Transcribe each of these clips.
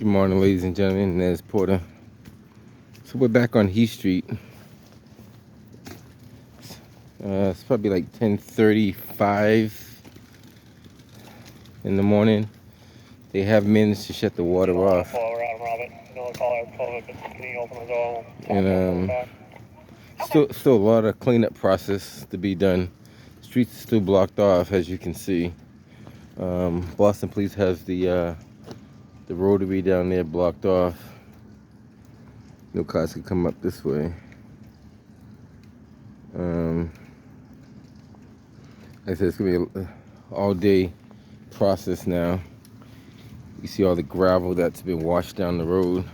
Good morning, ladies and gentlemen. Nez Porter. So we're back on Heath Street. It's probably like 10:35 in the morning. They have managed to shut the water off. And still a lot of cleanup process to be done. Streets are still blocked off, as you can see. Boston Police has the rotary down there blocked off. No cars can come up this way. Like I said, it's gonna be an all-day process now. You see all the gravel that's been washed down the road.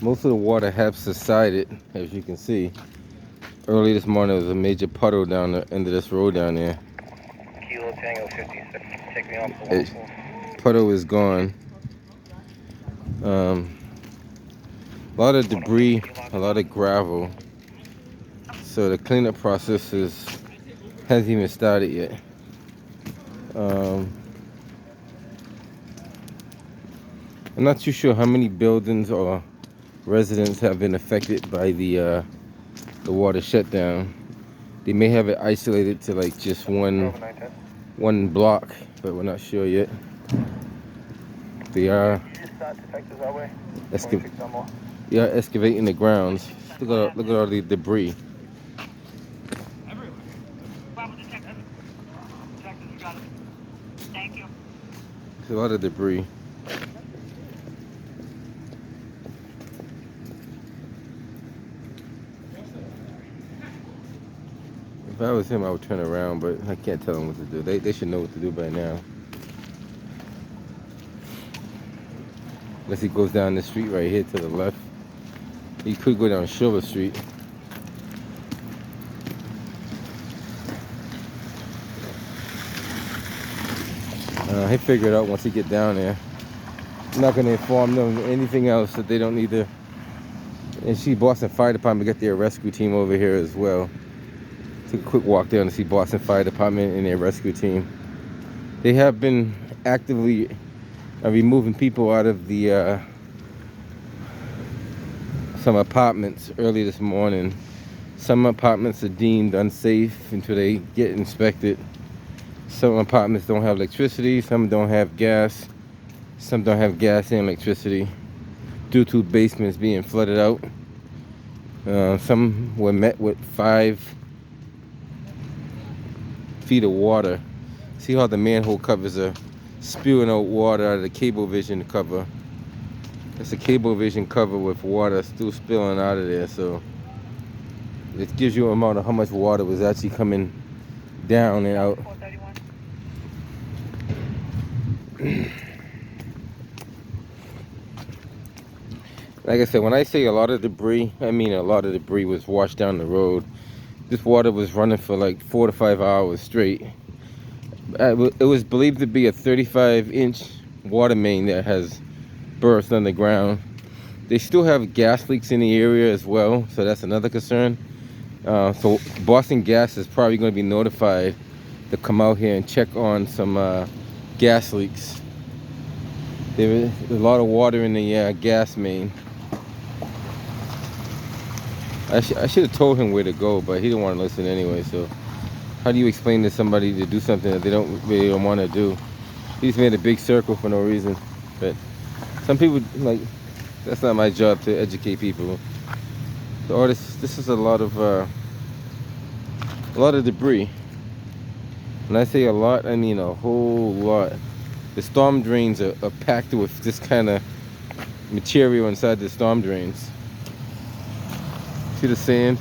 Most of the water has subsided, as you can see. Early this morning, there was a major puddle down the end of this road down there. Kilo Tango 56, take me off the Puddle is gone. A lot of debris, a lot of gravel. So the cleanup process hasn't even started yet. I'm not too sure how many buildings or residents have been affected by the water shutdown. They may have it isolated to like just one block, but we're not sure yet. They are excavating the grounds. Look at all the debris. There's a lot of debris. If I was him, I would turn around, but I can't tell them what to do. They should know what to do by now. Unless he goes down the street right here to the left. He could go down Silver Street. He'll figure it out once he get down there. I'm not gonna inform them anything else that they don't need to. And see Boston Fire Department got their rescue team over here as well. Took a quick walk down to see Boston Fire Department and their rescue team. They have been actively removing people out of the some apartments early this morning. Some apartments are deemed unsafe until they get inspected. Some apartments don't have electricity, some don't have gas, some don't have gas and electricity due to basements being flooded out. Some were met with 5 feet of water. See how the manhole covers are spewing out water out of the Cablevision cover. That's a Cablevision cover with water still spilling out of there, so it gives you an amount of how much water was actually coming down and out. Like I said, when I say a lot of debris, I mean a lot of debris was washed down the road. This water was running for like 4 to 5 hours straight. It was believed to be a 35-inch water main that has burst underground. They still have gas leaks in the area as well, so that's another concern. So Boston Gas is probably going to be notified to come out here and check on some gas leaks. There's a lot of water in the gas main. I should have told him where to go, but he didn't want to listen anyway. So how do you explain to somebody to do something that they don't really want to do? He just made a big circle for no reason. But some people, like, that's not my job to educate people. So this is a lot of debris. When I say a lot, I mean a whole lot. The storm drains are packed with this kind of material inside the storm drains. See the sand?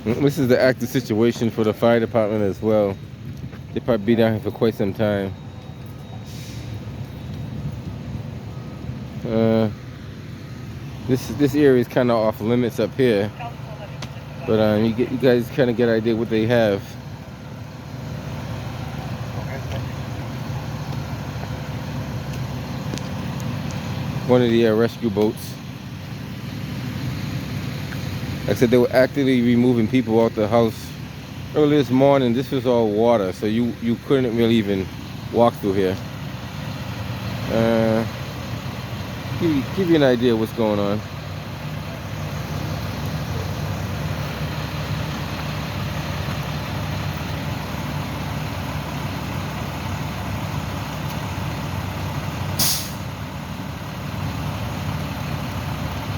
This is the active situation for the fire department as well. They'll probably be down here for quite some time. This area is kind of off limits up here, but you guys kind of get an idea what they have. one of the rescue boats. Like I said, they were actively removing people out the house early this morning. This was all water, so you couldn't really even walk through here. Give you an idea of what's going on.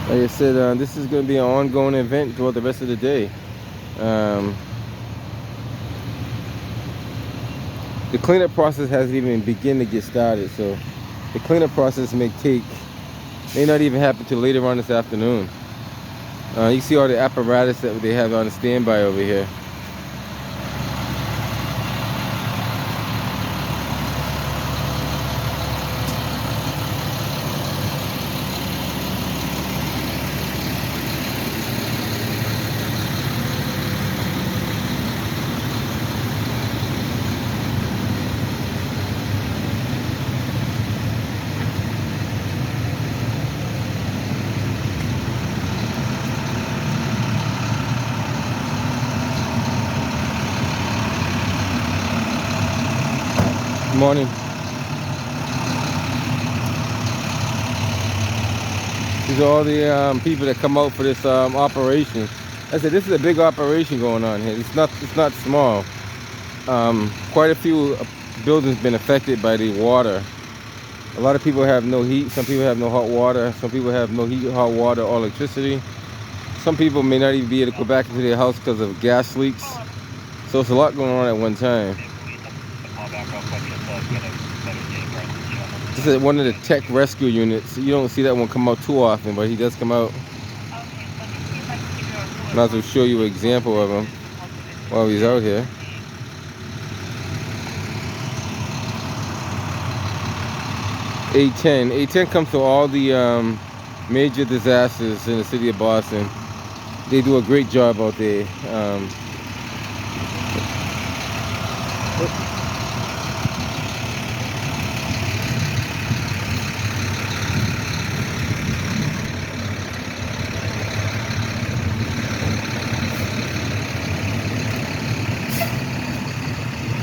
Like I said, this is going to be an ongoing event throughout the rest of the day. The cleanup process hasn't even begun to get started, so the cleanup process may not even happen till later on this afternoon. You see all the apparatus that they have on standby over here. Good morning. These are all the people that come out for this operation. I said this is a big operation going on here. It's not small. Quite a few buildings been affected by the water. A lot of people have no heat. Some people have no hot water. Some people have no heat, hot water, or electricity. Some people may not even be able to go back into their house because of gas leaks. So it's a lot going on at one time. This is one of the tech rescue units. You don't see that one come out too often, but he does come out. Might as well show you an example of him while he's out here. A10 comes to all the major disasters in the city of Boston. They do a great job out there.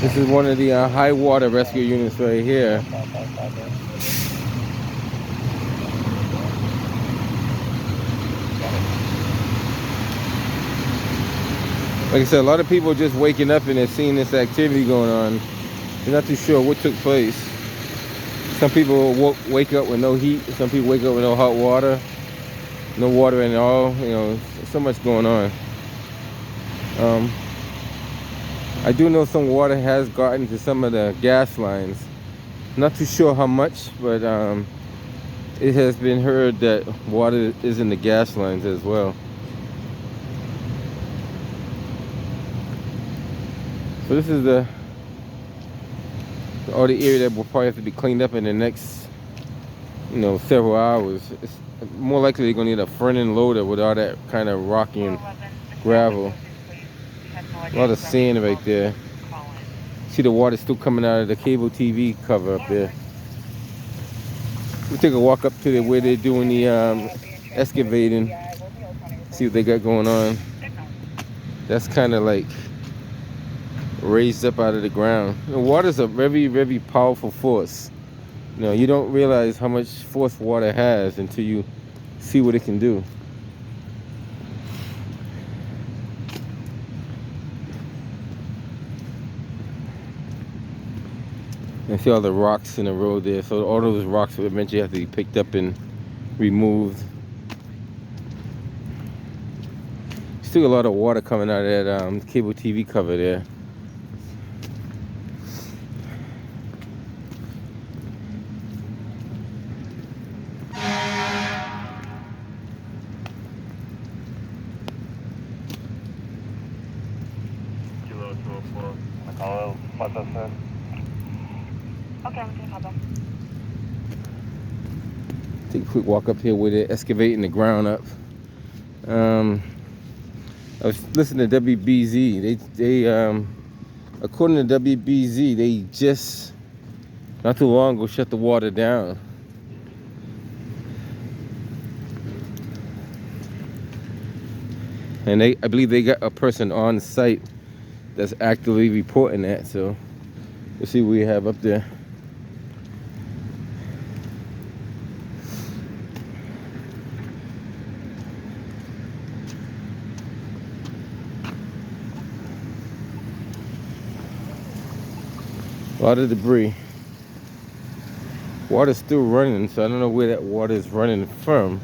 This is one of the high water rescue units right here. Like I said, a lot of people are just waking up and they're seeing this activity going on. They're not too sure what took place. Some people wake up with no heat. Some people wake up with no hot water. No water at all. You know, so much going on. I do know some water has gotten to some of the gas lines. Not too sure how much, but it has been heard that water is in the gas lines as well. So this is the area that will probably have to be cleaned up in the next, several hours. It's more likely they're gonna need a front end loader with all that kind of rocky and gravel. A lot of sand right there. See the water still coming out of the cable TV cover up there. We'll take a walk up to where they're doing the excavating. See what they got going on. That's kind of like raised up out of the ground. Water is a very, very powerful force. You don't realize how much force water has until you see what it can do. And see all the rocks in the road there. So all those rocks will eventually have to be picked up and removed. Still a lot of water coming out of that cable TV cover there. Okay, I'm gonna call back. Take a quick walk up here where they're excavating the ground up. I was listening to WBZ. They according to WBZ, they just not too long ago shut the water down. and I believe they got a person on site that's actively reporting that. So let's see what we have up there. A lot of debris. Water's still running, so I don't know where that water is running from,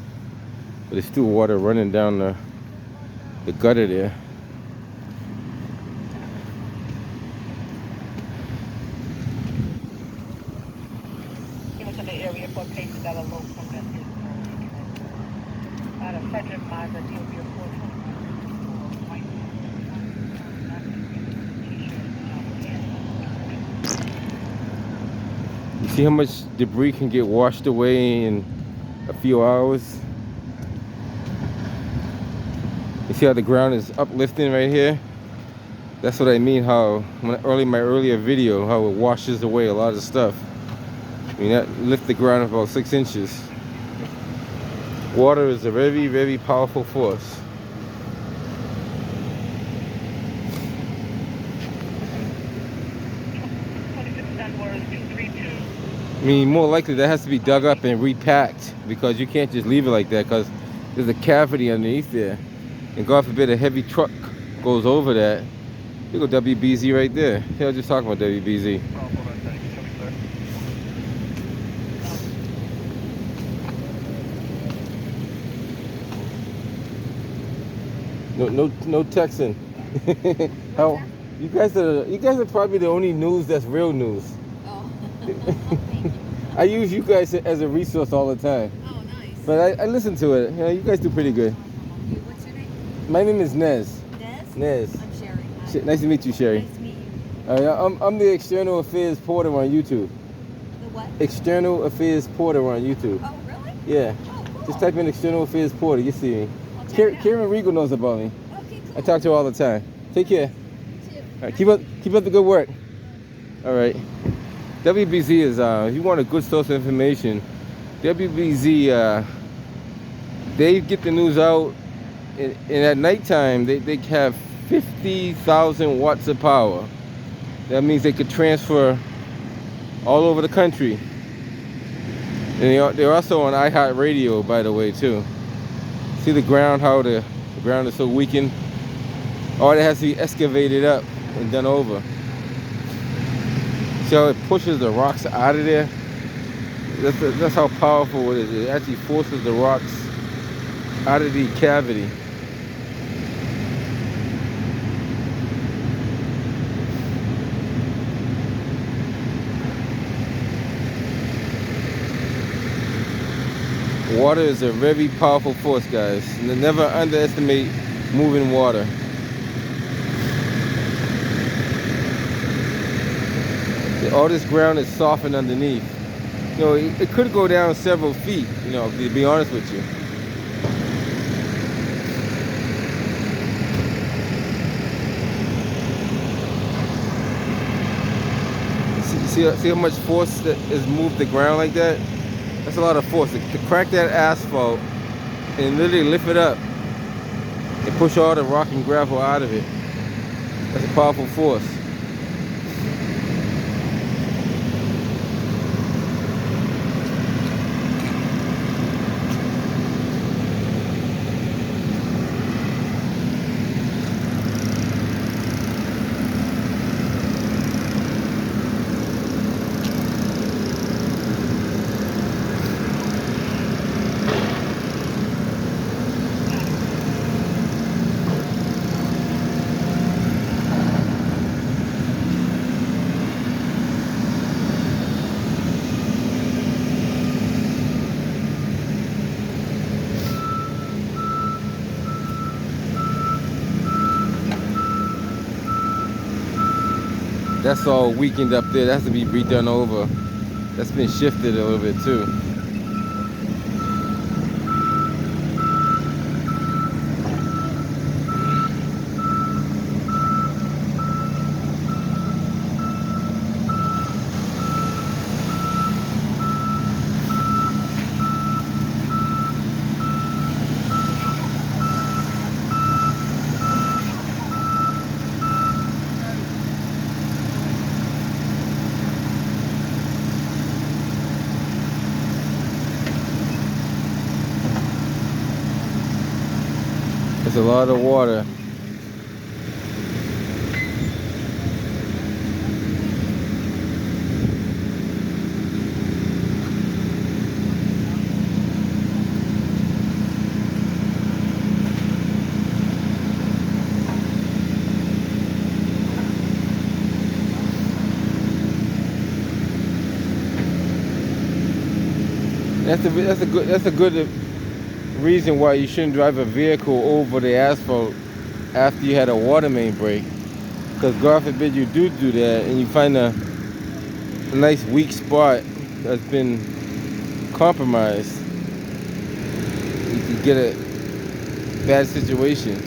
but there's still water running down the gutter there. He was in the area for patients that are low from that out of Frederick Mazda, he'll be a portion. You see how much debris can get washed away in a few hours? You see how the ground is uplifting right here? That's what I mean, how my earlier video, how it washes away a lot of stuff. I mean, that lift the ground about 6 inches. Water is a very, very powerful force. I mean, more likely that has to be dug up and repacked, because you can't just leave it like that, because there's a cavity underneath there. And God forbid a heavy truck goes over that. Here go WBZ right there. Yeah, I was just talking about WBZ. No texting. How you guys are probably the only news that's real news. Oh, thank you. I use you guys as a resource all the time. Oh, nice. But I listen to it. You know, you guys do pretty good. What's your name? My name is Nez. Nez? Nez. I'm Sherry. Hi. Nice to meet you, Sherry. Nice to meet you. I'm the External Affairs Porter on YouTube. The what? External Affairs Porter on YouTube. Oh, really? Yeah. Oh, cool. Just type in External Affairs Porter, you see me. I'll check it out. Karen Regal knows about me. Okay, cool. I talk to her all the time. Take care. You too. All right, keep up the good work. All right. WBZ is if you want a good source of information, WBZ they get the news out, and at nighttime they have 50,000 watts of power. That means they could transfer all over the country. And they're also on iHeartRadio, by the way, too. See the ground, how the ground is so weakened? All that has to be excavated up and done over. See how it pushes the rocks out of there? That's how powerful it is. It actually forces the rocks out of the cavity. Water is a very powerful force, guys. Never underestimate moving water. All this ground is softened underneath. You know, it could go down several feet, you know, to be honest with you. See how much force that has moved the ground like that? That's a lot of force. To crack that asphalt and literally lift it up and push all the rock and gravel out of it. That's a powerful force. That's all weakened up there. That has to be redone over. That's been shifted a little bit too. It's a lot of water. That's a good reason why you shouldn't drive a vehicle over the asphalt after you had a water main break. Because God forbid you do that and you find a nice weak spot that's been compromised, you could get a bad situation.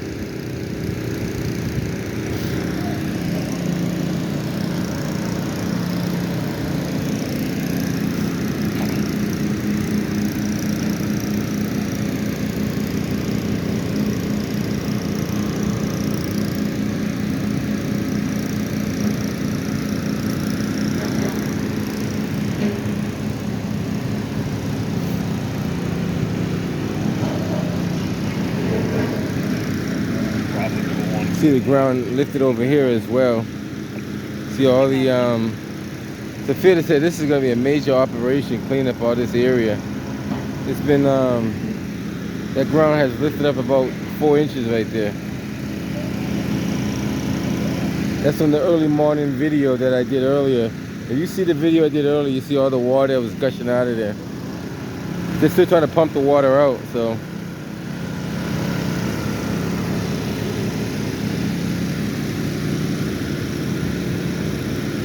See the ground lifted over here as well. See all the it's fair to say this is gonna be a major operation, clean up all this area. It's been that ground has lifted up about 4 inches right there. That's from the early morning video that I did earlier. If you see the video I did earlier, you see all the water that was gushing out of there. They're still trying to pump the water out, so.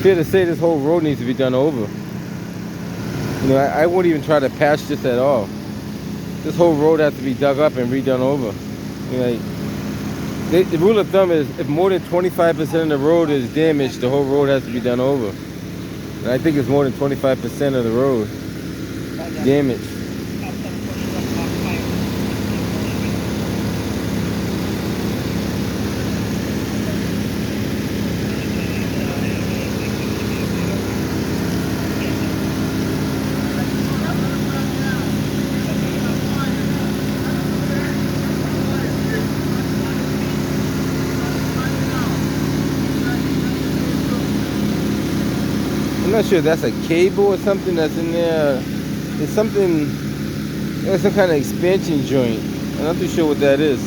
Fair to say this whole road needs to be done over. You know, I wouldn't even try to patch this at all. This whole road has to be dug up and redone over. You know, like, the rule of thumb is if more than 25% of the road is damaged, the whole road has to be done over. And I think it's more than 25% of the road damaged. I'm not sure if that's a cable or something that's in there. It's something, it's some kind of expansion joint. I'm not too sure what that is.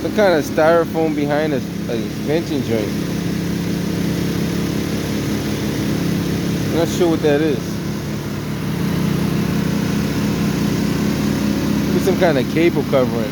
Some kind of styrofoam behind an expansion joint. I'm not sure what that is. Maybe some kind of cable covering.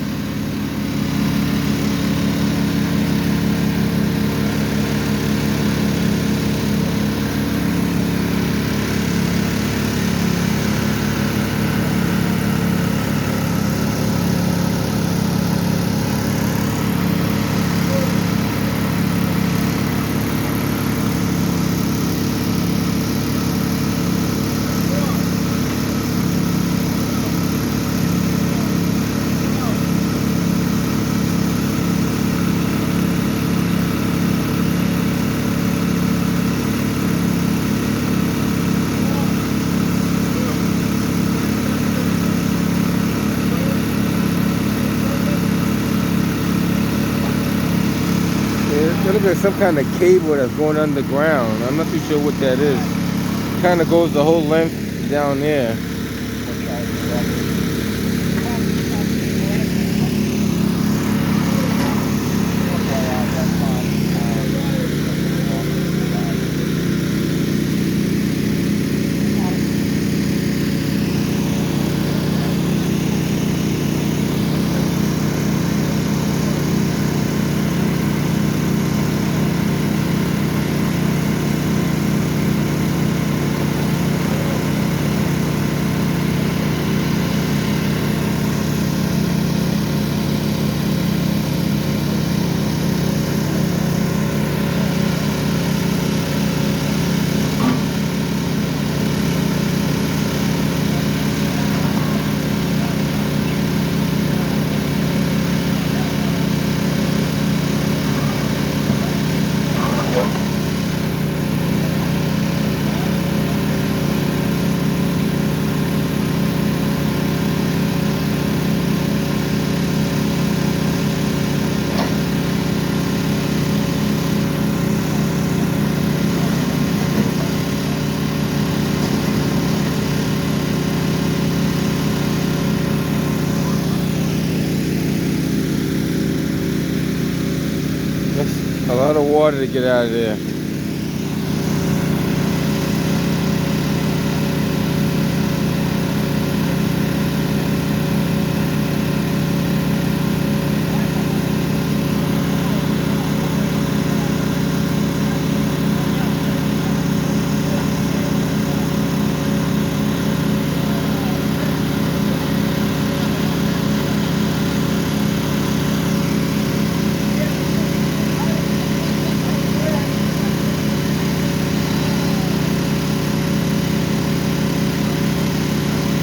It looks like some kind of cable that's going underground. I'm not too sure what that is. It kind of goes the whole length down there. A lot of water to get out of there.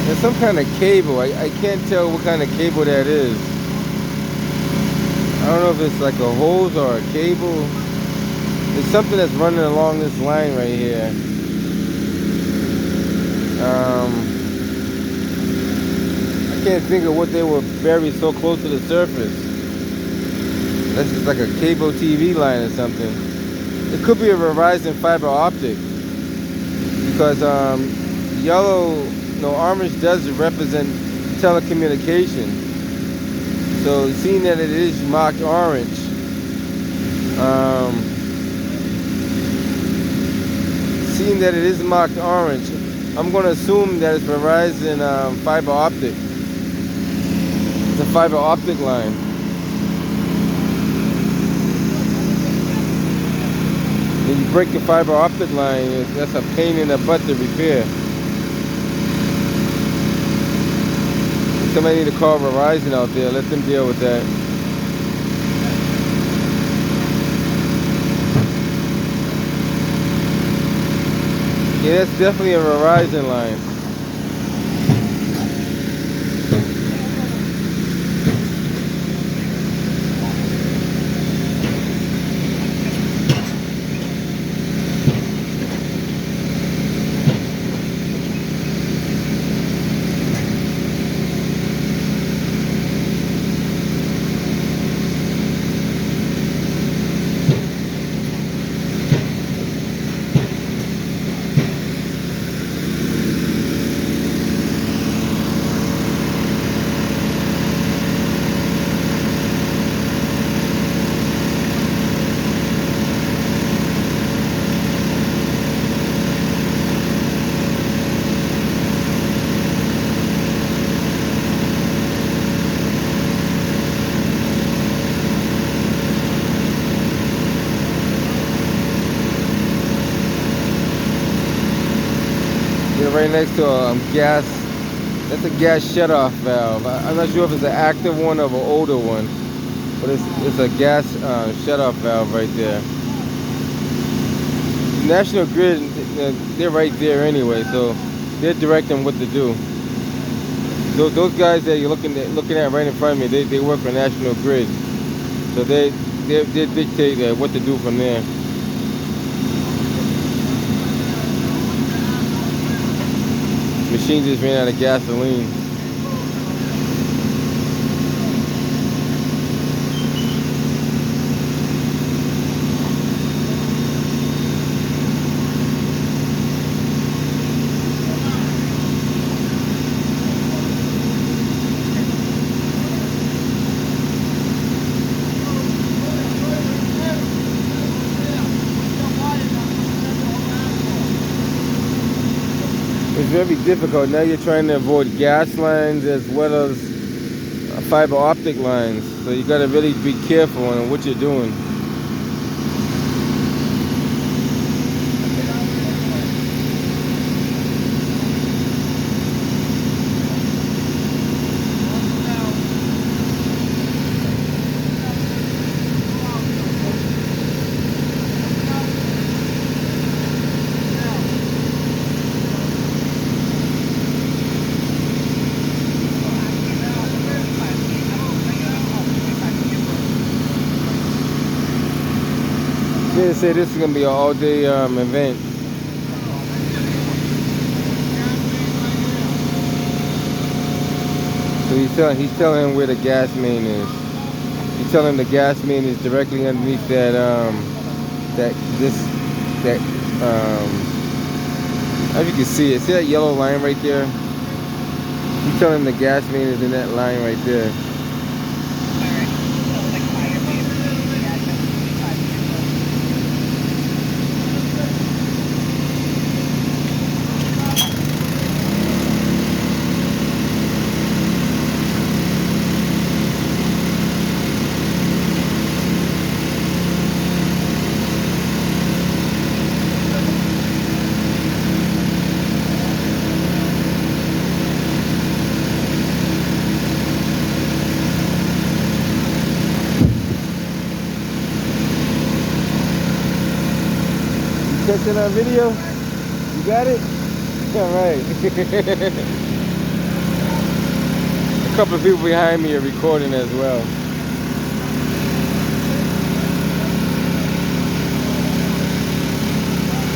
There's some kind of cable. I can't tell what kind of cable that is. I don't know if it's like a hose or a cable. There's something that's running along this line right here. I can't think of what they were buried so close to the surface. That's just like a cable TV line or something. It could be a Verizon fiber optic because yellow, no, orange does represent telecommunication. So seeing that it is marked orange, I'm going to assume that it's Verizon fiber optic. It's a fiber optic line. When you break the fiber optic line, that's a pain in the butt to repair. Somebody need to call Verizon out there, let them deal with that. Yeah, that's definitely a Verizon line. Right next to a gas, that's a gas shutoff valve. I'm not sure if it's an active one or an older one, but it's a gas shutoff valve right there. National Grid, they're right there anyway, so they're directing what to do. Those guys that you're looking at right in front of me, they work for National Grid, so they dictate what to do from there. Machine just ran out of gasoline. It's very difficult. Now you're trying to avoid gas lines as well as fiber optic lines. So you got to really be careful on what you're doing. They say this is gonna be an all-day event. So he's telling him where the gas main is. He's telling him the gas main is directly underneath that as you can see it. See that yellow line right there? He's telling him the gas main is in that line right there. catch it on video? You got it? All right. A couple of people behind me are recording as well.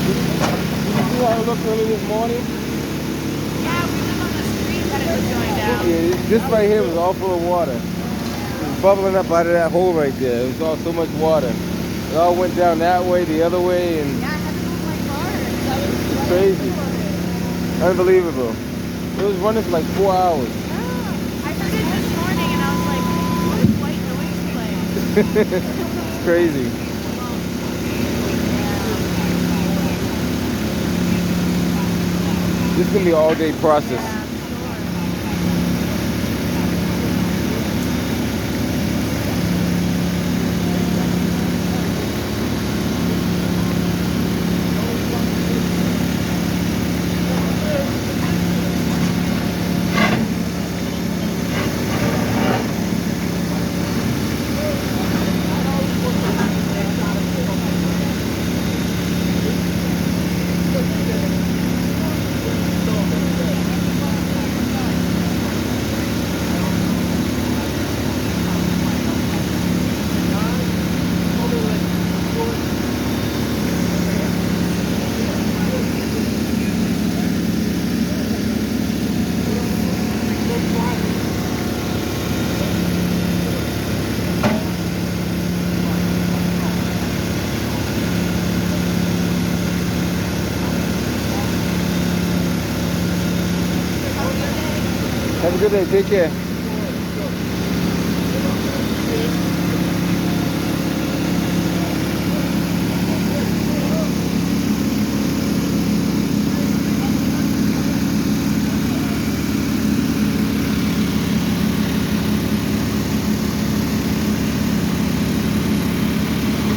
Did you see how it looked early this morning? Yeah, we live on the street that it was going down. Yeah, this right here was all full of water. It was bubbling up out of that hole right there. It was all so much water. It all went down that way, the other way, and Yeah, I had to move my car. That was it's crazy. Unbelievable. It was running for like 4 hours. I heard it this morning and I was like, what is white noise playing? It's crazy. This is gonna be an all-day process. Have a good day. Take care.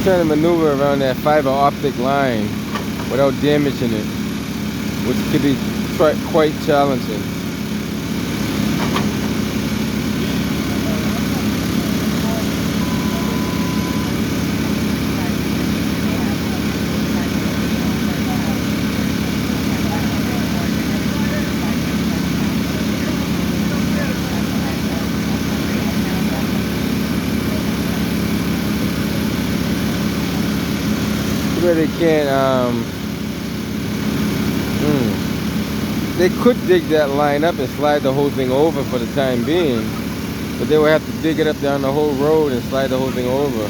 Trying to maneuver around that fiber optic line without damaging it, which could be quite challenging. Where they can't, they could dig that line up and slide the whole thing over for the time being, but they would have to dig it up down the whole road and slide the whole thing over.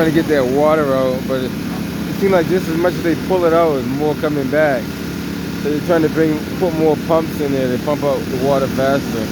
trying to get that water out, but it seems like just as much as they pull it out, there's more coming back. So they're trying to put more pumps in there to pump out the water faster.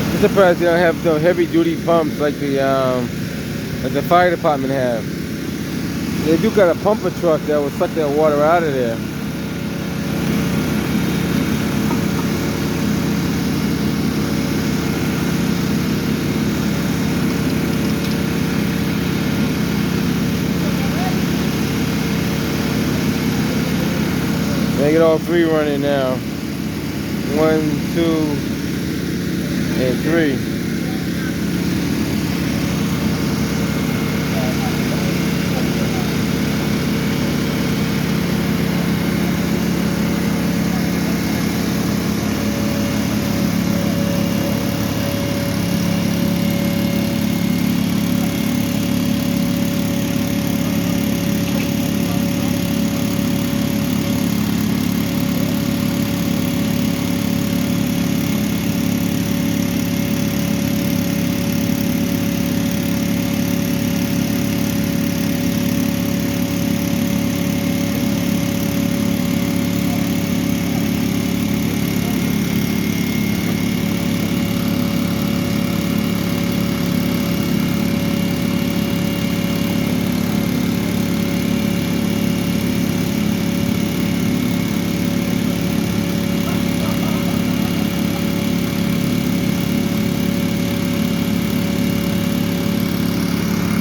I'm surprised they don't have the heavy duty pumps like the fire department have. They do got a pumper truck that will suck that water out of there. They get all three running now. 1, 2, and 3.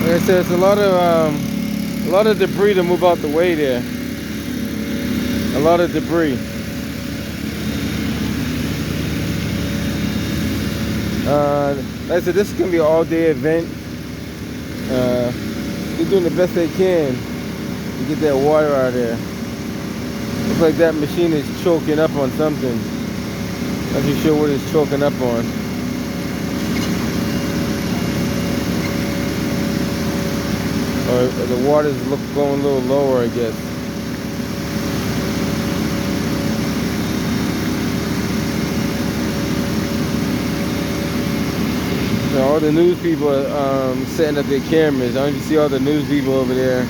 Like I said, it's a lot of debris to move out the way there. A lot of debris. Like I said, this is gonna be an all-day event. They're doing the best they can to get that water out of there. Looks like that machine is choking up on something. Not too sure what it's choking up on. Or the water's going a little lower, I guess. So all the news people are setting up their cameras. I don't even see all the news people over there.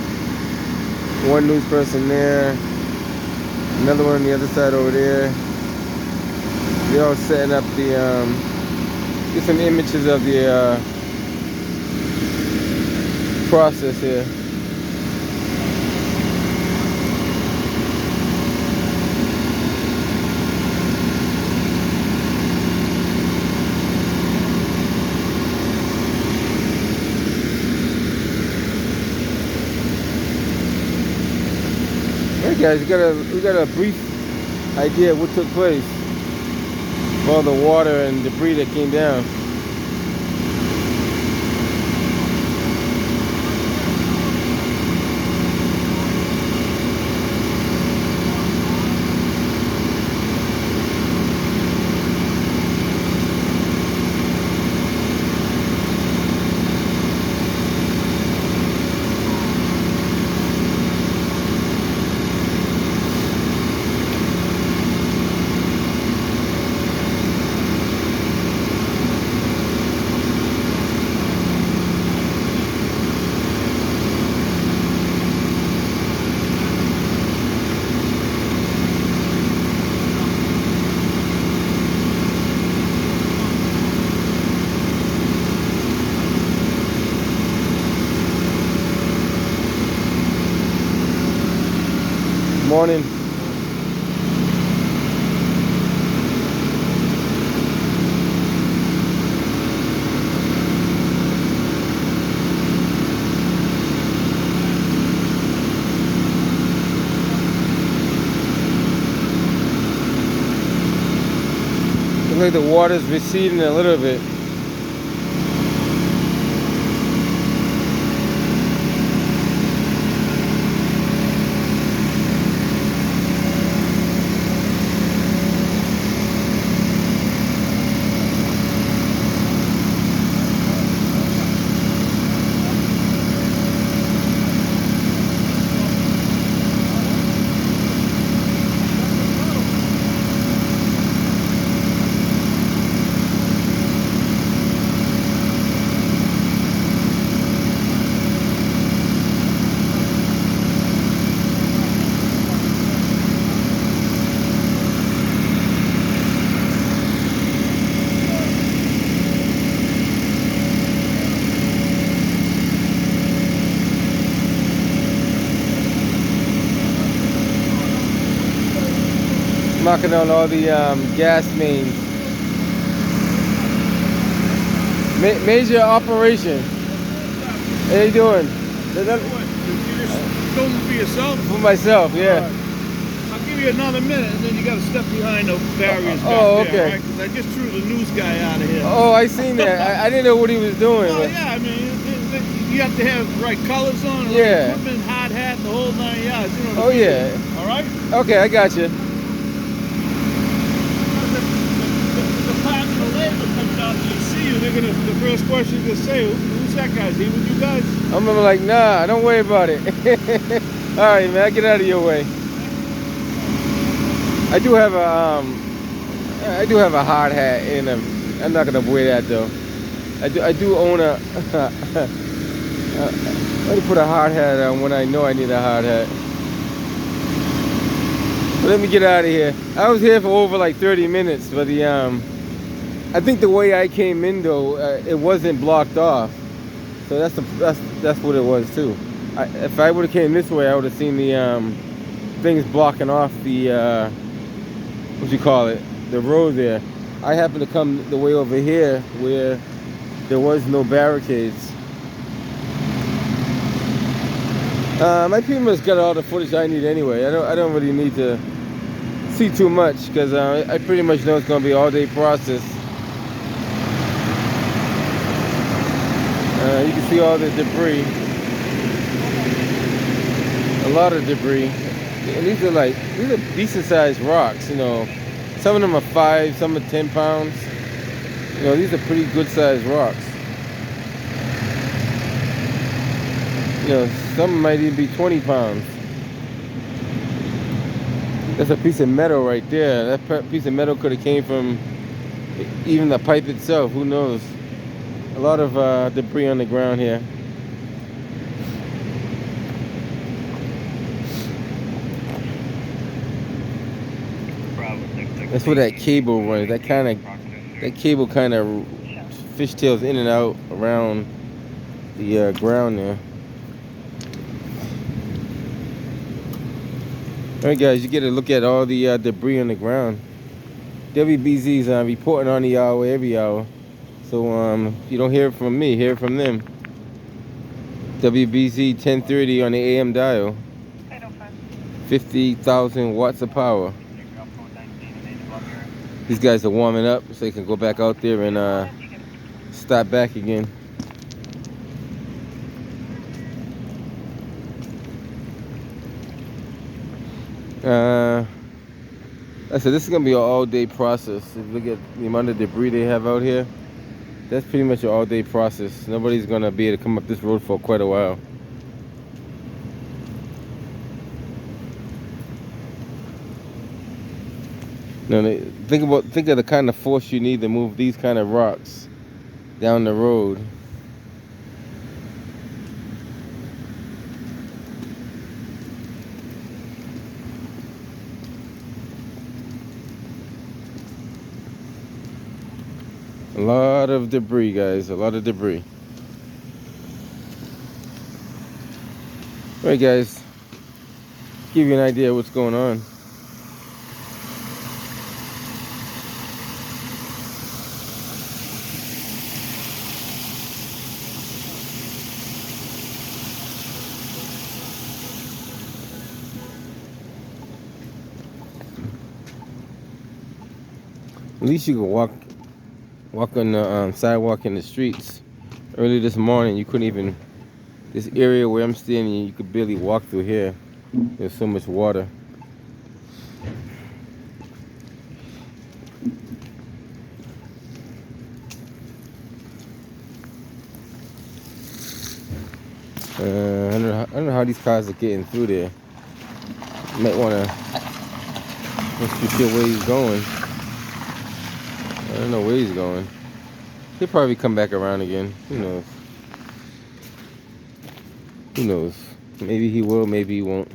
One news person there. Another one on the other side over there. They're all setting up the, get some images of the process here. Hey guys, we got a brief idea of what took place. All the water and debris that came down. Morning. like the water's receding a little bit. Knocking on all the gas mains. Major operation. How you doing? You just filming for yourself? For myself, yeah. I'll give you another minute, and then you got to step behind the barriers back Oh, there, okay. right? Because I just threw the news guy out of here. Oh, I seen that. I didn't know what he was doing. Oh but- yeah, I mean, you have to have the right colors on, right Yeah. equipment, hard hat, the whole 9 yards. You know. Oh yeah. All right. Okay, I got you. The Department of Labor comes out and they see you. They're gonna. The first question is gonna say, "Who's that guy? Is he with you guys?" I'm like, nah, don't worry about it. All right, man, get out of your way. I do have a hard hat, and I'm not gonna wear that though. I do own a. I only put a hard hat on when I know I need a hard hat. But let me get out of here. I was here for over like 30 minutes, but I think the way I came in though, it wasn't blocked off. So that's what it was too. If I would have came this way, I would have seen the things blocking off the what you call it, the road there. I happened to come the way over here where there was no barricades. I pretty much got all the footage I need anyway. I don't really need to see too much because I pretty much know it's gonna be an all-day process. You can see all the debris, a lot of debris, and these are decent-sized rocks. You know, some of them are 5, some are 10 pounds. You know, these are pretty good-sized rocks. You know, some might even be 20 pounds. That's a piece of metal right there. That piece of metal could have came from even the pipe itself. Who knows? A lot of debris on the ground here. That's where that cable runs. That cable kind of fishtails in and out around the ground there. Alright guys, you get a look at all the debris on the ground. WBZ's reporting on the hour every hour. So if you don't hear it from me, hear it from them. WBZ 1030 on the AM dial. 50,000 watts of power. These guys are warming up so they can go back out there and start back again. I said this is gonna be an all-day process. If you look at the amount of debris they have out here, that's pretty much an all-day process. Nobody's gonna be able to come up this road for quite a while. Now, think of the kind of force you need to move these kind of rocks down the road. A lot of debris, guys. A lot of debris. All right, guys. Give you an idea of what's going on. At least you can walk on the sidewalk in the streets. Early this morning, you couldn't even. This area where I'm standing, you could barely walk through here. There's so much water. I don't know how these cars are getting through there. You might wanna. Once you see where he's going. I don't know where he's going. He'll probably come back around again. Who knows? Who knows? Maybe he will, maybe he won't.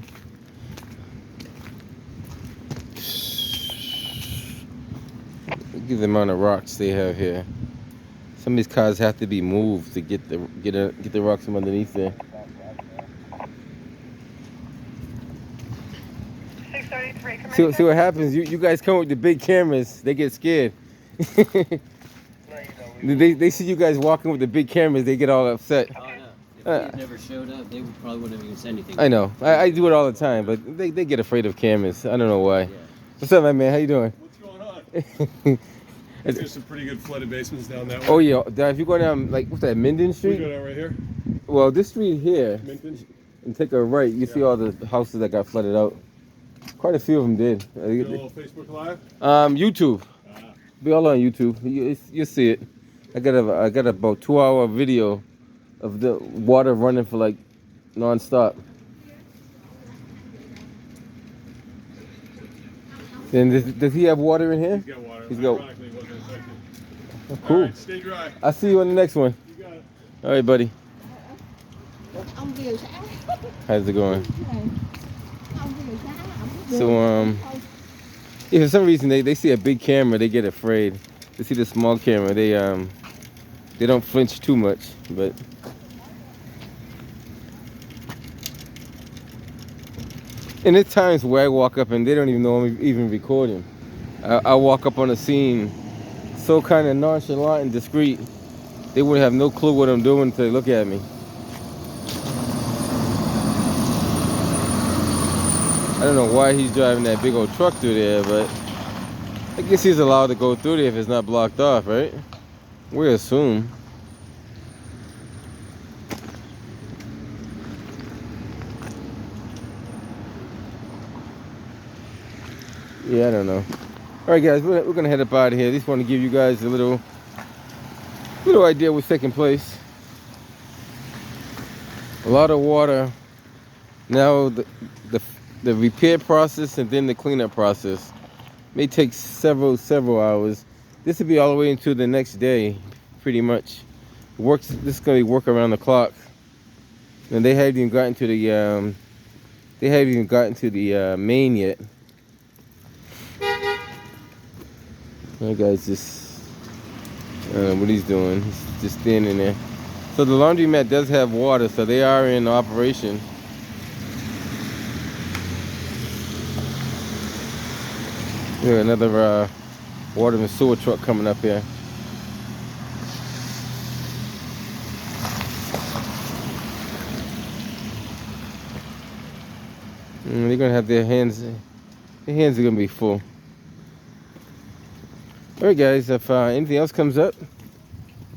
Look at the amount of rocks they have here. Some of these cars have to be moved to get the rocks from underneath there. 633, See what happens? You guys come with the big cameras, they get scared. They see you guys walking with the big cameras, they get all upset. Oh, no. If they had never showed up, they probably wouldn't have even said anything. I know. I do it all the time, but they get afraid of cameras. I don't know why. Yeah. What's up, my man? How you doing? What's going on? There's some pretty good flooded basements down that way. Oh yeah. If you go down like what's that, Minden We Street? go down right here. Well, this street here, Minton. and take a right, you see all the houses that got flooded out. Quite a few of them did. Do a little Facebook Live. YouTube. Be all on YouTube. You see it. I got about 2-hour video of the water running for like non-stop. And does he have water in here? He's got water. He's got- Ironically, it wasn't affected. Oh, cool. All right, stay dry. I'll see you on the next one. You got it. All right, buddy. Ông Kiều sáng. How's it going? Ông Kiều sáng. Ông So yeah, for some reason they see a big camera, they get afraid. They see the small camera, they don't flinch too much, but and there's times where I walk up and they don't even know I'm even recording. I walk up on a scene so kind of nonchalant and discreet, they would have no clue what I'm doing until they look at me. I don't know why he's driving that big old truck through there, but I guess he's allowed to go through there if it's not blocked off, right? We assume. Yeah, I don't know. All right, guys, we're gonna head up out of here. I just want to give you guys a little idea what's taking place. A lot of water. Now the repair process and then the cleanup process may take several hours. This will be all the way into the next day, pretty much. This is gonna be work around the clock, and they haven't even gotten to the main yet. That guy's just I don't know what he's doing. He's just standing there. So the laundromat does have water, so they are in operation. Yeah, another water and sewer truck coming up here. They're gonna have their hands are gonna be full. Alright guys, if anything else comes up,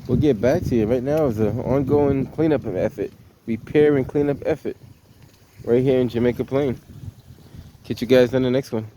we'll get back to you. Right now is an ongoing cleanup effort, repair and cleanup effort right here in Jamaica Plain. Catch you guys on the next one.